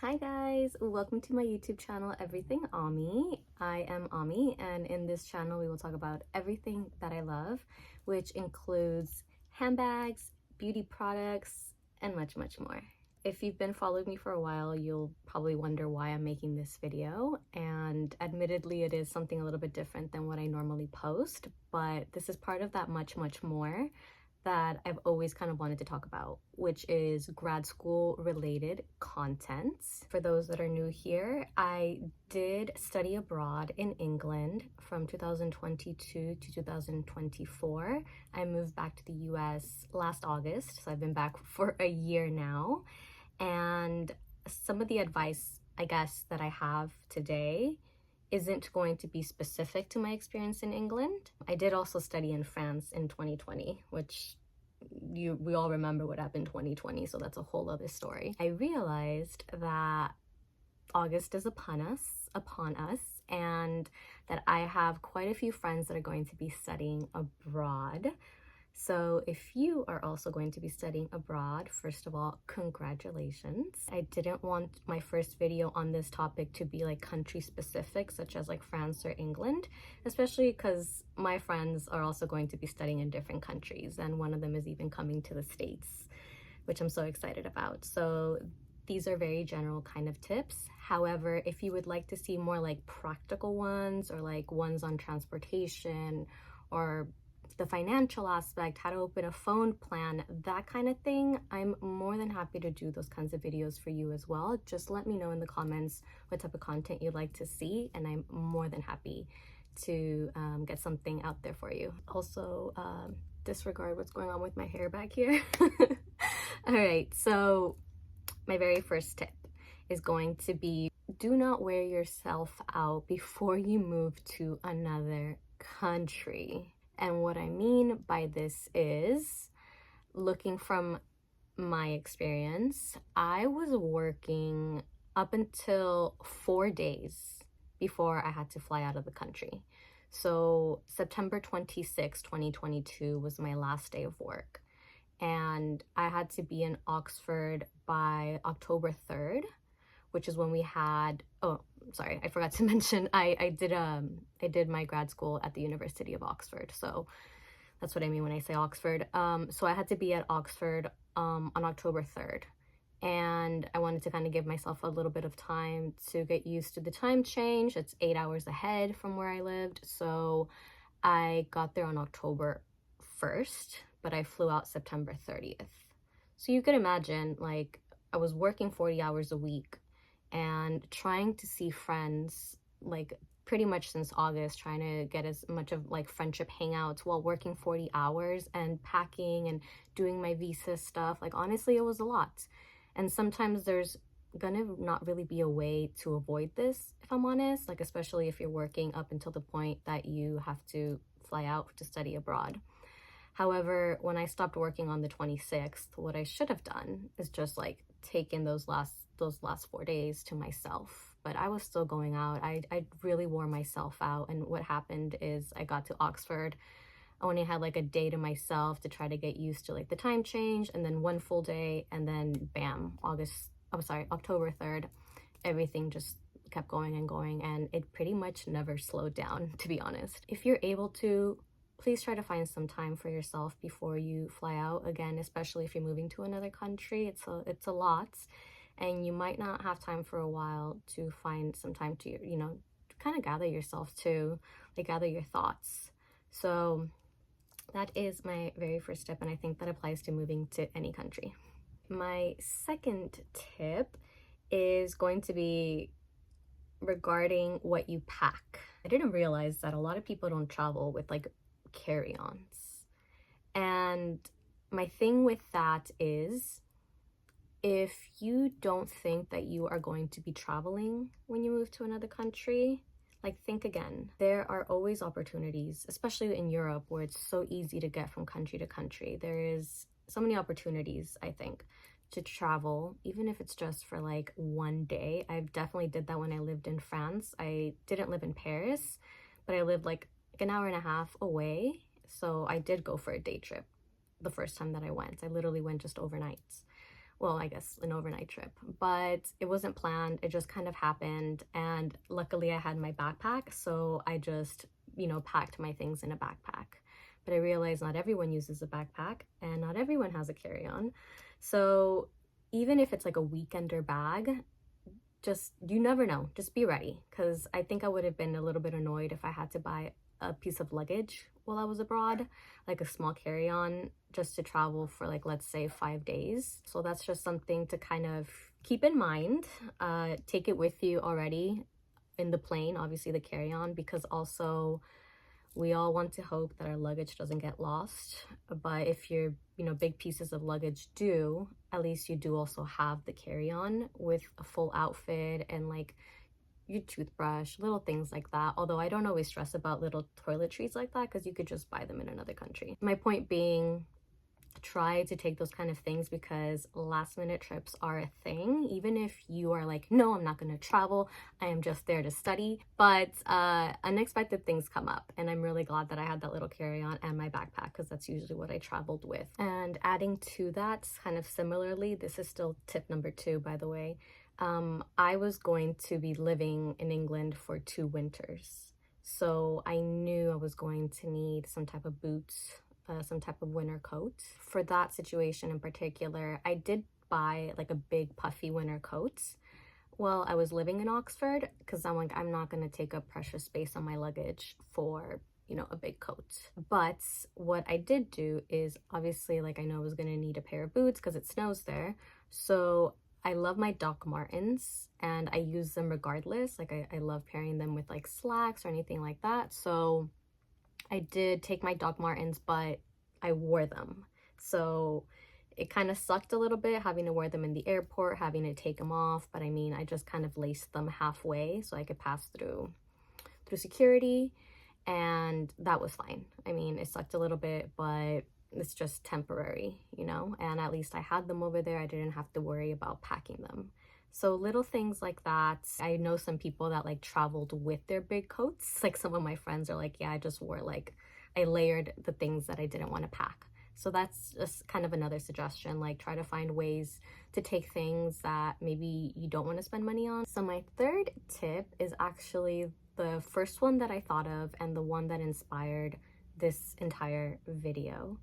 Hi guys, welcome to my YouTube channel, Everything Ami. I am Ami, and in this channel we will talk about everything that I love, which includes handbags, beauty products, and much more. If you've been following me for a while, you'll probably wonder why I'm making this video, and admittedly it is something a little bit different than what I normally post, but this is part of that much more that I've always kind of wanted to talk about, which is grad school related content. For those that are new here, I did study abroad in England from 2022 to 2024. I moved back to the US last August, so I've been back for a year now. And some of the advice, I guess, that I have today isn't going to be specific to my experience in England. I did also study in France in 2020, which we all remember what happened in 2020, so that's a whole other story. I realized that August is upon us, and that I have quite a few friends that are going to be studying abroad. So if you are also going to be studying abroad, first of all, congratulations. I didn't want my first video on this topic to be like country specific, such as like France or England, especially because my friends are also going to be studying in different countries, and one of them is even coming to the States, which I'm so excited about. So these are very general kind of tips. However, if you would like to see more like practical ones, or like ones on transportation or the financial aspect, how to open a phone plan, that kind of thing, I'm more than happy to do those kinds of videos for you as well. Just let me know in the comments what type of content you'd like to see, and I'm more than happy to get something out there for you. Also, disregard what's going on with my hair back here. All right, so my very first tip is going to be, do not wear yourself out before you move to another country. And what I mean by this is, looking from my experience, I was working up until 4 days before I had to fly out of the country. So September 26, 2022 was my last day of work. And I had to be in Oxford by October 3rd, which is when we had, oh, sorry, I forgot to mention, I did my grad school at the University of Oxford. So that's what I mean when I say Oxford. So I had to be at Oxford on October 3rd. And I wanted to kind of give myself a little bit of time to get used to the time change. It's 8 hours ahead from where I lived. So I got there on October 1st, but I flew out September 30th. So you could imagine, like, I was working 40 hours a week and trying to see friends like pretty much since August, trying to get as much of like friendship hangouts while working 40 hours and packing and doing my visa stuff. Like, honestly, it was a lot. And sometimes there's gonna not really be a way to avoid this, if I'm honest, like especially if you're working up until the point that you have to fly out to study abroad. However, when I stopped working on the 26th, what I should have done is just like taken those last 4 days to myself. But I was still going out. I really wore myself out. And what happened is I got to Oxford. I only had like a day to myself to try to get used to like the time change, and then one full day, and then bam, October 3rd, everything just kept going and going, and it pretty much never slowed down, to be honest. If you're able to, please try to find some time for yourself before you fly out. Again, especially if you're moving to another country, it's a lot, and you might not have time for a while to find some time to, you know, to kind of gather yourself too, like gather your thoughts. So that is my very first tip, and I think that applies to moving to any country. My second tip is going to be regarding what you pack. I didn't realize that a lot of people don't travel with like carry-ons. And my thing with that is, if you don't think that you are going to be traveling when you move to another country, like, think again. There are always opportunities, especially in Europe, where it's so easy to get from country to country. There is so many opportunities, I think, to travel, even if it's just for like one day. I definitely did that when I lived in France. I didn't live in Paris, but I lived like an hour and a half away. So I did go for a day trip the first time that I went. I literally went just overnight, well, I guess an overnight trip, but it wasn't planned. It just kind of happened. And luckily I had my backpack. So I just, packed my things in a backpack. But I realized not everyone uses a backpack and not everyone has a carry-on. So even if it's like a weekender bag, just, you never know. Just be ready. Because I think I would have been a little bit annoyed if I had to buy a piece of luggage while I was abroad, like a small carry-on, just to travel for like, let's say 5 days. So that's just something to kind of keep in mind. Take it with you already in the plane, obviously the carry-on, because also we all want to hope that our luggage doesn't get lost. But if your big pieces of luggage do, at least you do also have the carry-on with a full outfit and like your toothbrush, little things like that. Although I don't always stress about little toiletries like that because you could just buy them in another country. My point being, try to take those kind of things because last minute trips are a thing. Even if you are like, no, I'm not going to travel, I am just there to study. But unexpected things come up, and I'm really glad that I had that little carry-on and my backpack because that's usually what I traveled with. And adding to that, kind of similarly, this is still tip number 2, by the way. I was going to be living in England for 2 winters. So I knew I was going to need some type of boots, some type of winter coat. For that situation in particular, I did buy like a big puffy winter coat while I was living in Oxford because I'm like, I'm not going to take up precious space on my luggage for a big coat. But what I did do is, obviously, like, I know I was going to need a pair of boots because it snows there. So I love my Doc Martens and I use them regardless. Like I love pairing them with like slacks or anything like that. So I did take my Doc Martens, but I wore them. So it kind of sucked a little bit having to wear them in the airport, having to take them off. But I mean, I just kind of laced them halfway so I could pass through security, and that was fine. I mean, it sucked a little bit, but it's just temporary, and at least I had them over there. I didn't have to worry about packing them. So little things like that. I know some people that like traveled with their big coats. Like some of my friends are like, yeah, I just wore like, I layered the things that I didn't want to pack. So that's just kind of another suggestion, like try to find ways to take things that maybe you don't want to spend money on. So my third tip is actually the first one that I thought of and the one that inspired this entire video.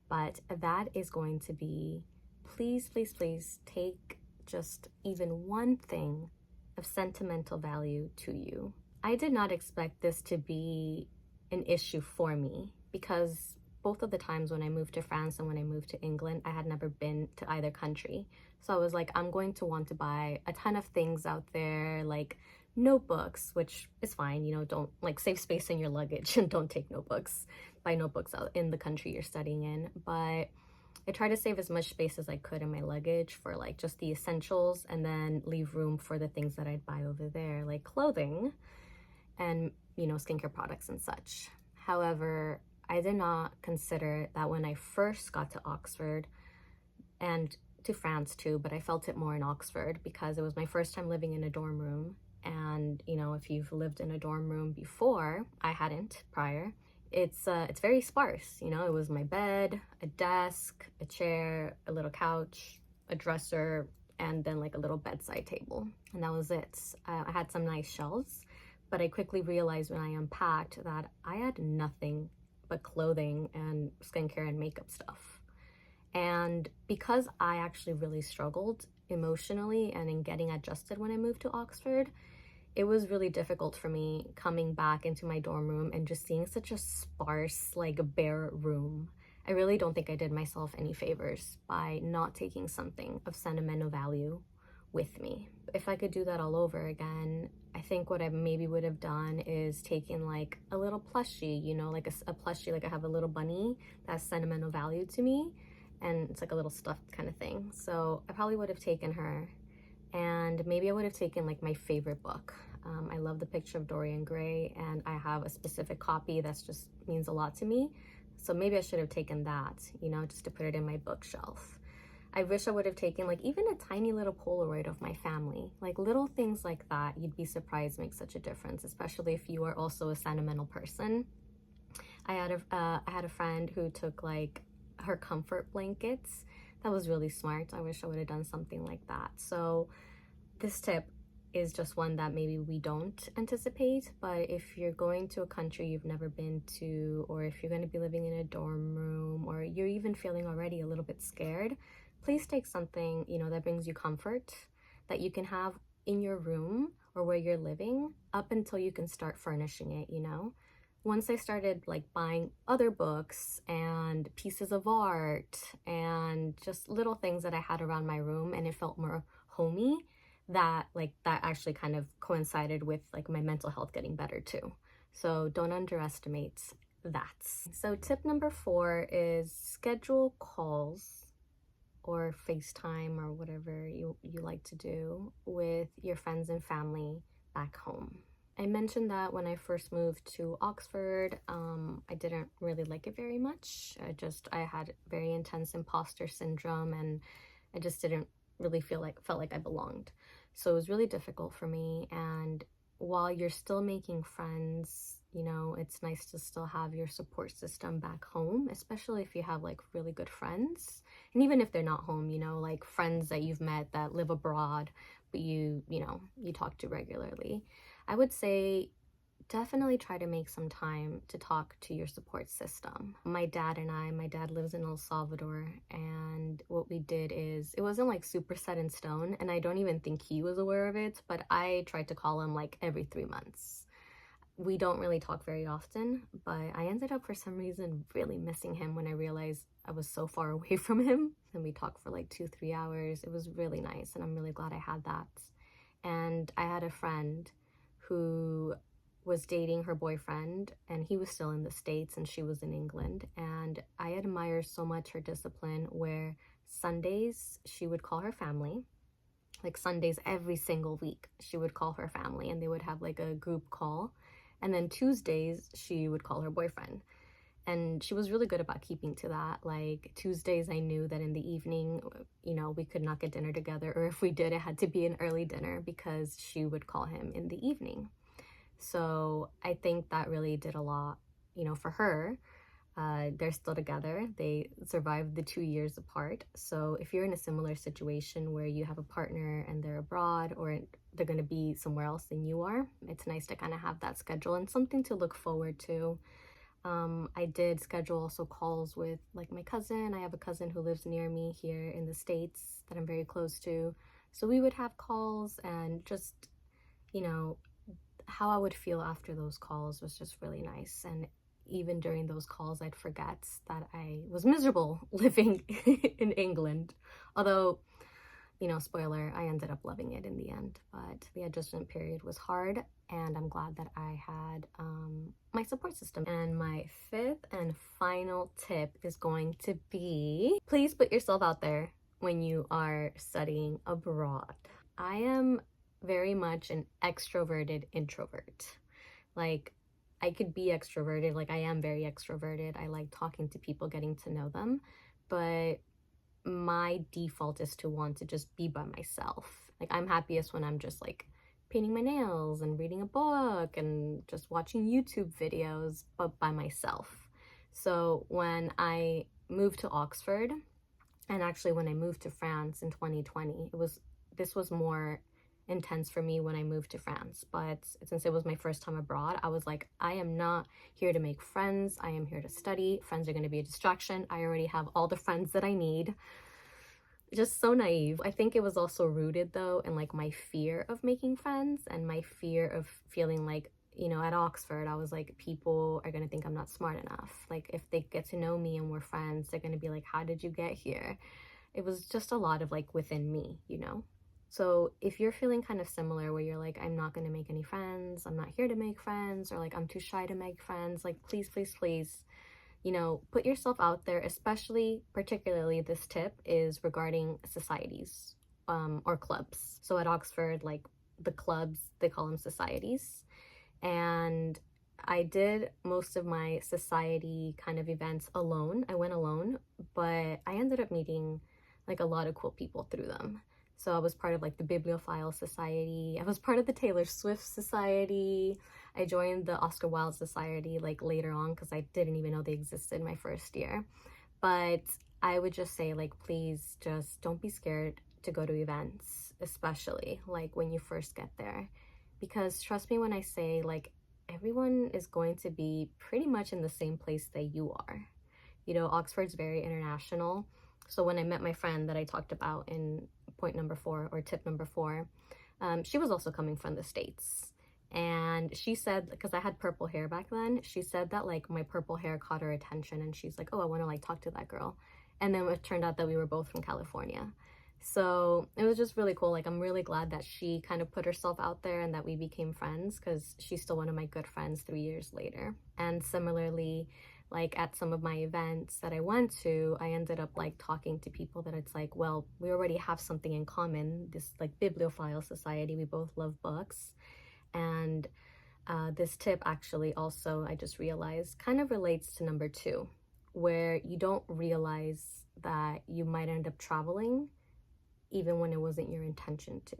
But that is going to be, please, please, please take just even one thing of sentimental value to you. I did not expect this to be an issue for me because both of the times when I moved to France and when I moved to England, I had never been to either country. So I was like, I'm going to want to buy a ton of things out there, like notebooks, which is fine, don't like save space in your luggage and don't take notebooks. Buy notebooks out in the country you're studying in. But I try to save as much space as I could in my luggage for like just the essentials and then leave room for the things that I'd buy over there, like clothing and, skincare products and such. However, I did not consider that when I first got to Oxford and to France too, but I felt it more in Oxford because it was my first time living in a dorm room. And, if you've lived in a dorm room before, I hadn't prior, it's very sparse. It was my bed, a desk, a chair, a little couch, a dresser, and then like a little bedside table, and that was it. I had some nice shelves, but I quickly realized when I unpacked that I had nothing but clothing and skincare and makeup stuff. And because I actually really struggled emotionally and in getting adjusted when I moved to Oxford, it was really difficult for me coming back into my dorm room and just seeing such a sparse, like bare room. I really don't think I did myself any favors by not taking something of sentimental value with me. If I could do that all over again, I think what I maybe would have done is taken like a little plushie, like a plushie, like I have a little bunny that has sentimental value to me, and it's like a little stuffed kind of thing. So I probably would have taken her, and maybe I would have taken like my favorite book. I love the Picture of Dorian Gray, and I have a specific copy that's just means a lot to me. So maybe I should have taken that, just to put it in my bookshelf. I wish I would have taken like even a tiny little Polaroid of my family. Like little things like that, you'd be surprised make such a difference, especially if you are also a sentimental person. I had a friend who took like her comfort blankets that was really smart. I wish I would have done something like that. So this tip is just one that maybe we don't anticipate, but if you're going to a country you've never been to, or if you're going to be living in a dorm room, or you're even feeling already a little bit scared, please take something, you know, that brings you comfort, that you can have in your room or where you're living up until you can start furnishing it, you know. Once I started like buying other books and pieces of art and just little things that I had around my room, and it felt more homey, that actually kind of coincided with like my mental health getting better too. So don't underestimate that. So tip number 4 is schedule calls or FaceTime or whatever you like to do with your friends and family back home. I mentioned that when I first moved to Oxford, I didn't really like it very much. I had very intense imposter syndrome, and I just didn't really felt like I belonged. So it was really difficult for me. And while you're still making friends, you know, it's nice to still have your support system back home, especially if you have like really good friends. And even if they're not home, you know, like friends that you've met that live abroad, but you talk to regularly. I would say definitely try to make some time to talk to your support system. My dad lives in El Salvador, and what we did is, it wasn't like super set in stone, and I don't even think he was aware of it, but I tried to call him like every 3 months. We don't really talk very often, but I ended up for some reason really missing him when I realized I was so far away from him. And we talked for like 2-3 hours. It was really nice, and I'm really glad I had that. And I had a friend who was dating her boyfriend, and he was still in the States and she was in England, and I admire so much her discipline, where Sundays she would call her family, like Sundays every single week she would call her family, and they would have like a group call, and then Tuesdays she would call her boyfriend. And she was really good about keeping to that. Like Tuesdays, I knew that in the evening, you know, we could not get dinner together, or if we did, it had to be an early dinner because she would call him in the evening. So I think that really did a lot, you know, for her. They're still together. They survived the 2 years apart. So if you're in a similar situation where you have a partner and they're abroad, or they're going to be somewhere else than you are, it's nice to kind of have that schedule and something to look forward to. I did schedule also calls with like my cousin. I have a cousin who lives near me here in the States that I'm very close to. So we would have calls, and just, you know, how I would feel after those calls was just really nice. And even during those calls, I'd forget that I was miserable living in England. Although, you know, spoiler, I ended up loving it in the end. But the adjustment period was hard, and I'm glad that I had my support system. And my 5th and final tip is going to be, please put yourself out there when you are studying abroad. I am very much an extroverted introvert. Like, I could be extroverted, like I am very extroverted. I like talking to people, getting to know them, but my default is to want to just be by myself. Like, I'm happiest when I'm just like painting my nails and reading a book and just watching YouTube videos, but by myself. So when I moved to Oxford, and actually when I moved to France in 2020, this was more intense for me when I moved to France. But since it was my first time abroad, I was like, I am not here to make friends. I am here to study. Friends are going to be a distraction. I already have all the friends that I need. Just so naive. I think it was also rooted though in like my fear of making friends, and my fear of feeling like, you know, at Oxford, I was like, people are going to think I'm not smart enough. Like, if they get to know me and we're friends, they're going to be like, how did you get here? It was just a lot of like within me, you know? So if you're feeling kind of similar, where you're like, I'm not going to make any friends, I'm not here to make friends, or like I'm too shy to make friends, like please, please, please, you know, put yourself out there. Especially, particularly, this tip is regarding societies or clubs. So at Oxford, like the clubs, they call them societies. And I did most of my society kind of events alone. I went alone, but I ended up meeting like a lot of cool people through them. So I was part of like the Bibliophile Society. I was part of the Taylor Swift Society. I joined the Oscar Wilde Society like later on, because I didn't even know they existed my first year. But I would just say, like, please just don't be scared to go to events, especially like when you first get there. Because trust me when I say, like, everyone is going to be pretty much in the same place that you are. You know, Oxford's very international. So when I met my friend that I talked about in point number 4 or tip number 4, she was also coming from the States. And she said, because I had purple hair back then, she said that like my purple hair caught her attention and she's like, oh, I want to like talk to that girl. And then it turned out that we were both from California. So it was just really cool. Like, I'm really glad that she kind of put herself out there and that we became friends, because she's still one of my good friends 3 years later. And similarly, like at some of my events that I went to, I ended up like talking to people that it's like, well, we already have something in common, this like bibliophile society. We both love books. And this tip actually also, I just realized, kind of relates to number 2, where you don't realize that you might end up traveling even when it wasn't your intention to.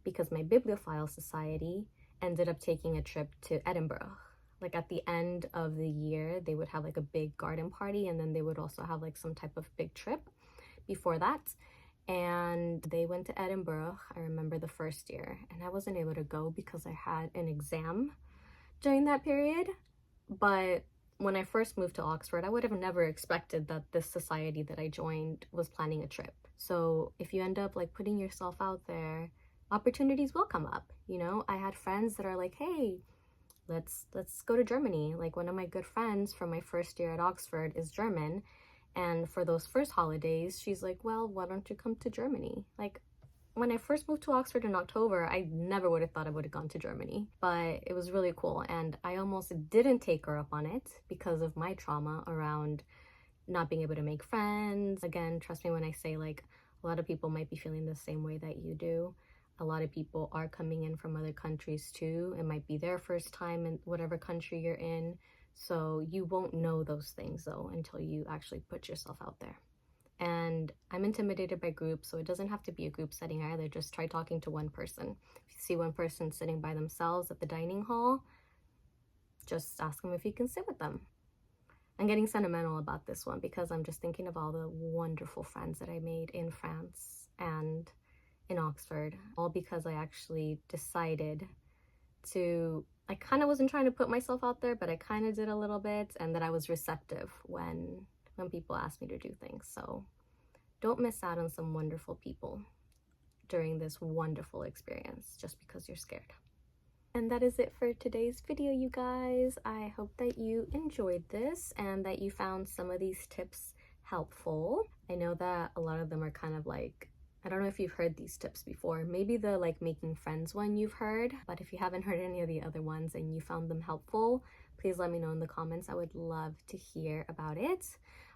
Because my bibliophile society ended up taking a trip to Edinburgh. Like at the end of the year, they would have like a big garden party, and then they would also have like some type of big trip before that. And they went to Edinburgh, I remember the first year, and I wasn't able to go because I had an exam during that period. But when I first moved to Oxford, I would have never expected that this society that I joined was planning a trip. So if you end up like putting yourself out there, opportunities will come up. You know, I had friends that are like, hey, let's go to Germany. Like, one of my good friends from my first year at Oxford is German. And for those first holidays, she's like, well, why don't you come to Germany? Like, when I first moved to Oxford in October, I never would have thought I would have gone to Germany, but it was really cool. And I almost didn't take her up on it because of my trauma around not being able to make friends. Again, trust me when I say, like, a lot of people might be feeling the same way that you do. A lot of people are coming in from other countries too. It might be their first time in whatever country you're in. So you won't know those things though until you actually put yourself out there. And I'm intimidated by groups, so it doesn't have to be a group setting either. Just try talking to one person. If you see one person sitting by themselves at the dining hall, just ask them if you can sit with them. I'm getting sentimental about this one because I'm just thinking of all the wonderful friends that I made in France and in Oxford, all because I actually decided to, I kind of wasn't trying to put myself out there, but I kind of did a little bit, and that I was receptive when people asked me to do things. So don't miss out on some wonderful people during this wonderful experience just because you're scared. And that is it for today's video, you guys. I hope that you enjoyed this and that you found some of these tips helpful. I know that a lot of them are kind of like, I don't know if you've heard these tips before. Maybe the like making friends one you've heard, but if you haven't heard any of the other ones and you found them helpful, please let me know in the comments. I would love to hear about it.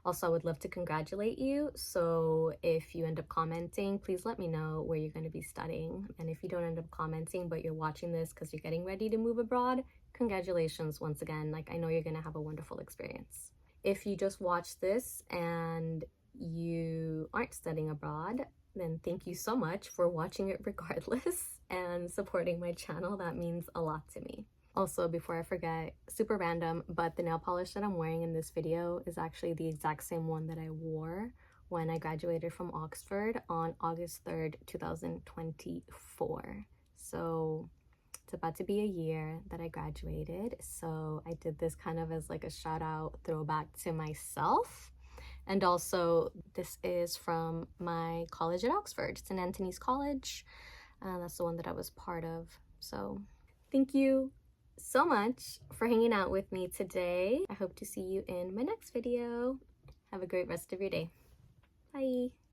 Also, I would love to congratulate you. So if you end up commenting, please let me know where you're going to be studying. And if you don't end up commenting, but you're watching this because you're getting ready to move abroad, congratulations once again. Like, I know you're going to have a wonderful experience. If you just watched this and you aren't studying abroad, then thank you so much for watching it regardless and supporting my channel. That means a lot to me. Also, before I forget, super random, but the nail polish that I'm wearing in this video is actually the exact same one that I wore when I graduated from Oxford on August 3rd, 2024. So it's about to be a year that I graduated. So I did this kind of as like a shout out throwback to myself. And also, this is from my college at Oxford. It's an Antony's College. That's the one that I was part of. So thank you so much for hanging out with me today. I hope to see you in my next video. Have a great rest of your day. Bye.